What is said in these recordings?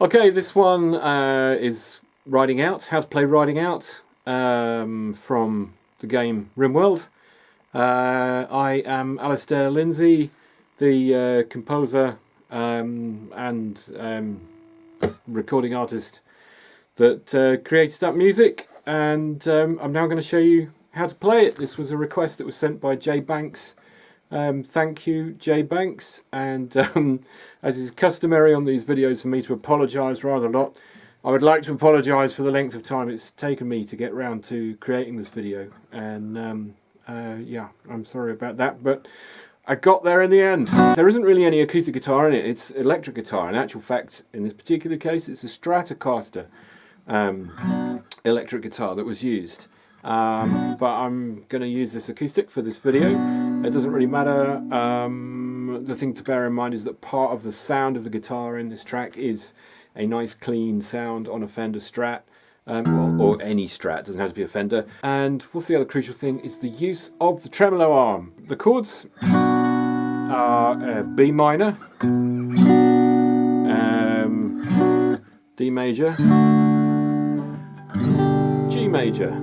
Okay, this one is Riding Out, how to play Riding Out from the game RimWorld. I am Alistair Lindsay, the composer and recording artist that created that music, and I'm now going to show you how to play it. This was a request that was sent by Jay Banks. Thank you, Jay Banks, and as is customary on these videos for me to apologise rather a lot, I would like to apologise for the length of time it's taken me to get round to creating this video, and yeah, I'm sorry about that, but I got there in the end. There isn't really any acoustic guitar in it, it's electric guitar. In actual fact, in this particular case, it's a Stratocaster electric guitar that was used. But I'm going to use this acoustic for this video. It doesn't really matter. The thing to bear in mind is that part of the sound of the guitar in this track is a nice clean sound on a Fender Strat, or any Strat, doesn't have to be a Fender. And what's the other crucial thing is the use of the tremolo arm. The chords are B minor, D major, G major.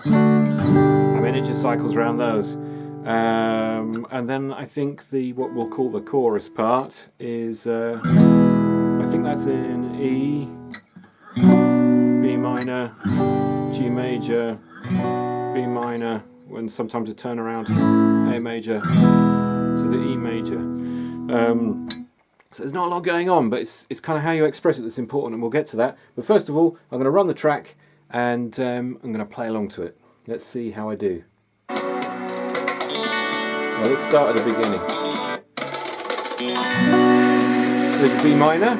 I mean, it just cycles around those, and then I think what we'll call the chorus part is I think that's in E, B minor, G major, B minor, and sometimes a turnaround A major to the E major. So there's not a lot going on, but it's kind of how you express it that's important, and we'll get to that. But first of all, I'm going to run the track, and I'm going to play along to it. Let's see how I do. Well, let's start at the beginning. There's B minor,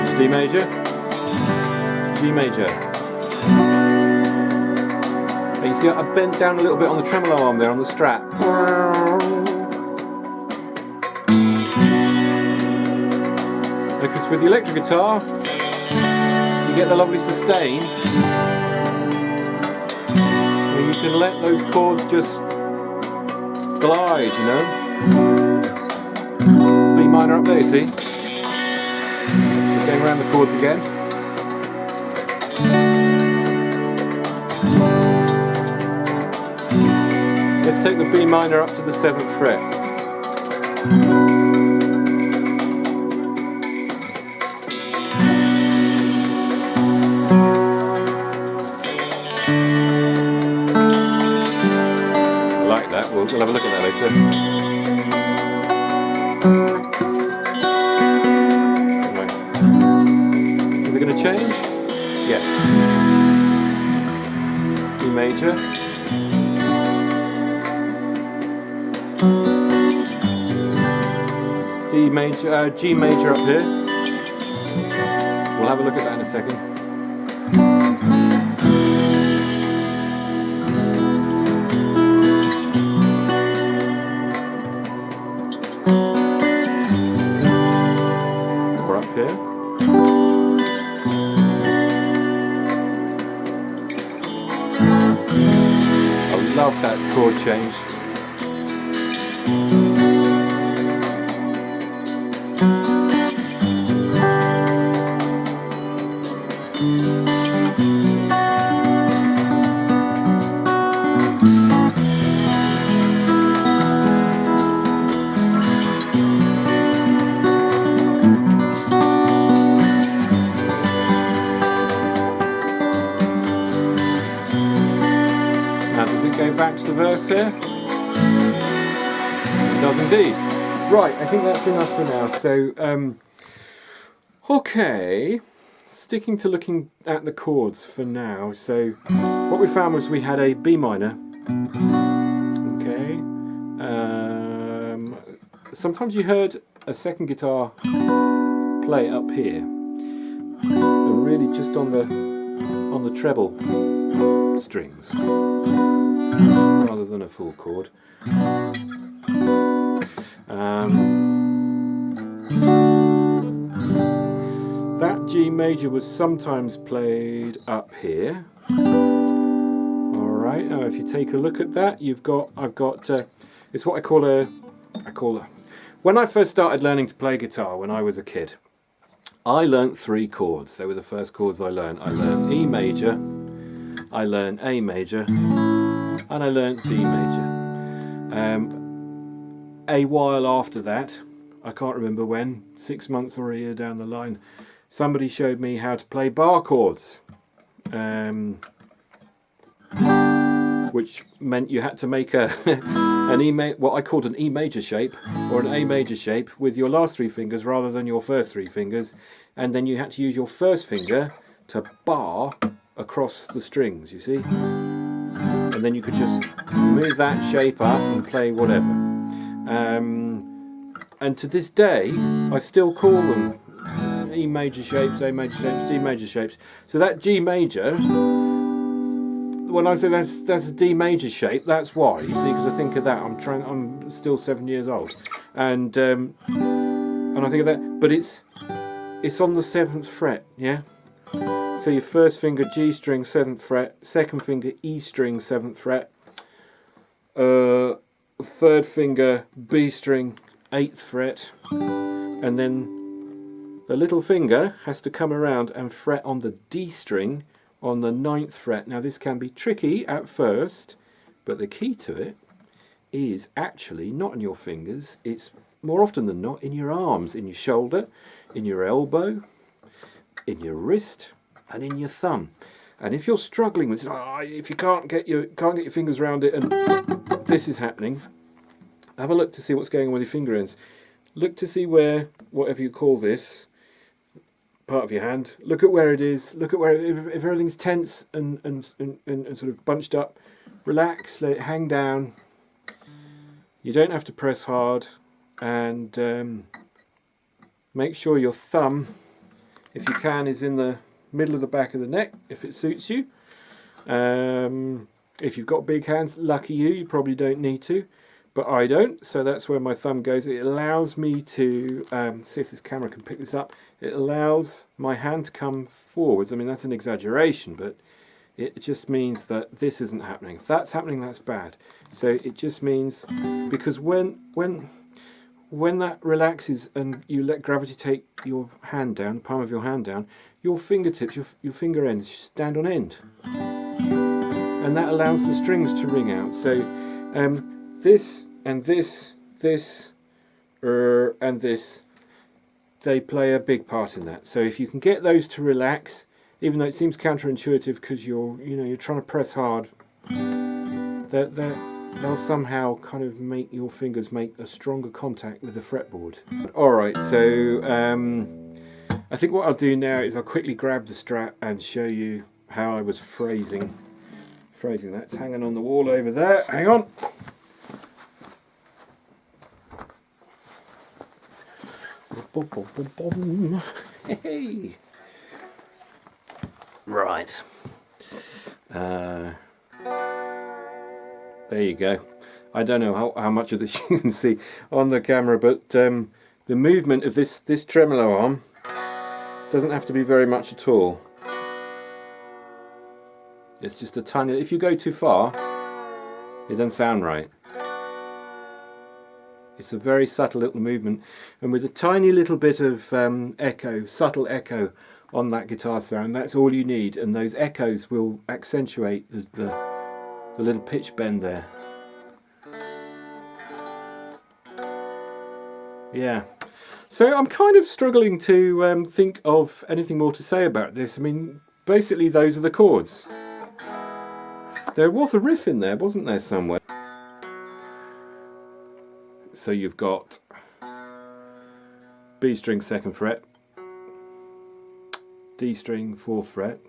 there's D major, G major. And you see I bent down a little bit on the tremolo arm there on the Strat. Because with the electric guitar, you get the lovely sustain, where you can let those chords just glide, you know. B minor up there, you see. We're going around the chords again. Let's take the B minor up to the 7th fret. We'll have a look at that later. Right. Is it going to change? Yes. E major. D major, G major up here. We'll have a look at that in a second. I love that chord change. Going back to the verse here. It does indeed. Right, I think that's enough for now. So, okay, sticking to looking at the chords for now. So, what we found was we had a B minor. Okay. Sometimes you heard a second guitar play up here, and really just on the treble strings, rather than a full chord. That G major was sometimes played up here. Alright, now if you take a look at that, I've got It's what I call a. When I first started learning to play guitar when I was a kid, I learnt 3 chords. They were the first chords I learned. I learned E major, I learned A major, and I learnt D major. A while after that, I can't remember when, 6 months or a year down the line, somebody showed me how to play bar chords, which meant you had to make what I called an E major shape or an A major shape with your last 3 fingers rather than your first 3 fingers, and then you had to use your first finger to bar across the strings, you see, and then you could just move that shape up and play whatever. And to this day I still call them E major shapes, A major shapes, D major shapes. So that G major, when I say that's a D major shape, that's why, you see, because I think of that. I'm still 7 years old, and I think of that. But it's on the 7th fret, yeah. So your first finger G string 7th fret, second finger E string 7th fret, third finger B string 8th fret, and then the little finger has to come around and fret on the D string on the 9th fret. Now this can be tricky at first, but the key to it is actually not in your fingers. It's more often than not in your arms, in your shoulder, in your elbow, in your wrist, and in your thumb. And if you're struggling with, if you can't get your fingers around it, and this is happening, have a look to see what's going on with your finger ends. Look to see where, whatever you call this part of your hand, look at where it is, look at where, if everything's tense and sort of bunched up, relax, let it hang down. You don't have to press hard, and make sure your thumb, if you can, is in the middle of the back of the neck, if it suits you. If you've got big hands, lucky you, you probably don't need to, but I don't, so that's where my thumb goes. It allows me to, see if this camera can pick this up, it allows my hand to come forwards. I mean, that's an exaggeration, but it just means that this isn't happening. If that's happening, that's bad. So it just means, because when that relaxes and you let gravity take your hand down, the palm of your hand down, your fingertips, your finger ends stand on end, and that allows the strings to ring out. So this and this, and this, they play a big part in that. So if you can get those to relax, even though it seems counterintuitive because you're trying to press hard, they'll somehow kind of make your fingers make a stronger contact with the fretboard. Alright, so I think what I'll do now is I'll quickly grab the Strat and show you how I was phrasing. That's hanging on the wall over there. Hang on. Hey. Right. There you go. I don't know how much of this you can see on the camera, but the movement of this tremolo arm doesn't have to be very much at all. It's just a tiny, if you go too far, it doesn't sound right. It's a very subtle little movement, and with a tiny little bit of echo, subtle echo on that guitar sound, that's all you need, and those echoes will accentuate the little pitch bend there. Yeah. So I'm kind of struggling to think of anything more to say about this. I mean, basically those are the chords. There was a riff in there, wasn't there, somewhere? So you've got B string 2nd fret, D string 4th fret,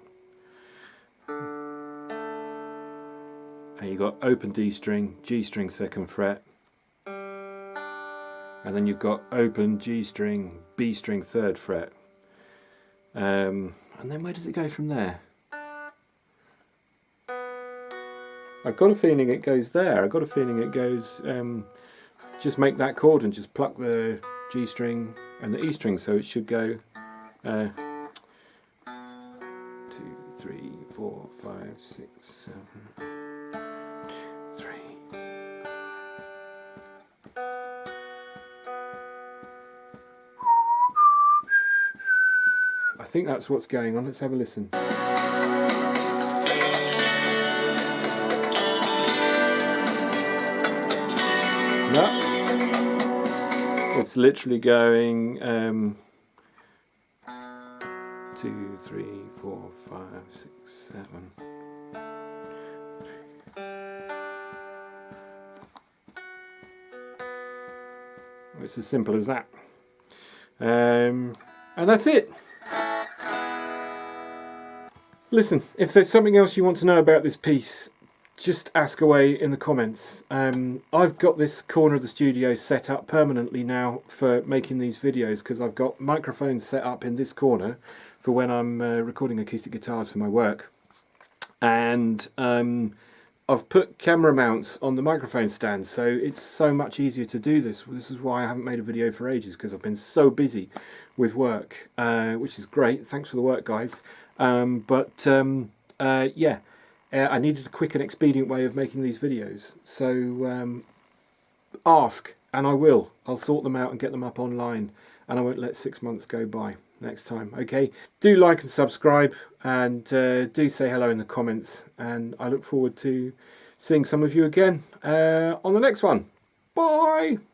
and you've got open D string, G string 2nd fret, and then you've got open G string, B string 3rd fret, and then where does it go from there? I've got a feeling it goes there. I've got a feeling it goes, just make that chord and just pluck the G string and the E string, so it should go 2, 3, 4, 5, 6, 7, 3. think that's what's going on. Let's have a listen. No. It's literally going 2, 3, 4, 5, 6, 7. It's as simple as that. And that's it. Listen, if there's something else you want to know about this piece, just ask away in the comments. I've got this corner of the studio set up permanently now for making these videos, because I've got microphones set up in this corner for when I'm recording acoustic guitars for my work. And I've put camera mounts on the microphone stand, so it's so much easier to do this. This is why I haven't made a video for ages, because I've been so busy with work, which is great. Thanks for the work, guys. Yeah, I needed a quick and expedient way of making these videos. So ask, and I will. I'll sort them out and get them up online, and I won't let 6 months go by next time. Okay, do like and subscribe, and do say hello in the comments, and I look forward to seeing some of you again on the next one. Bye.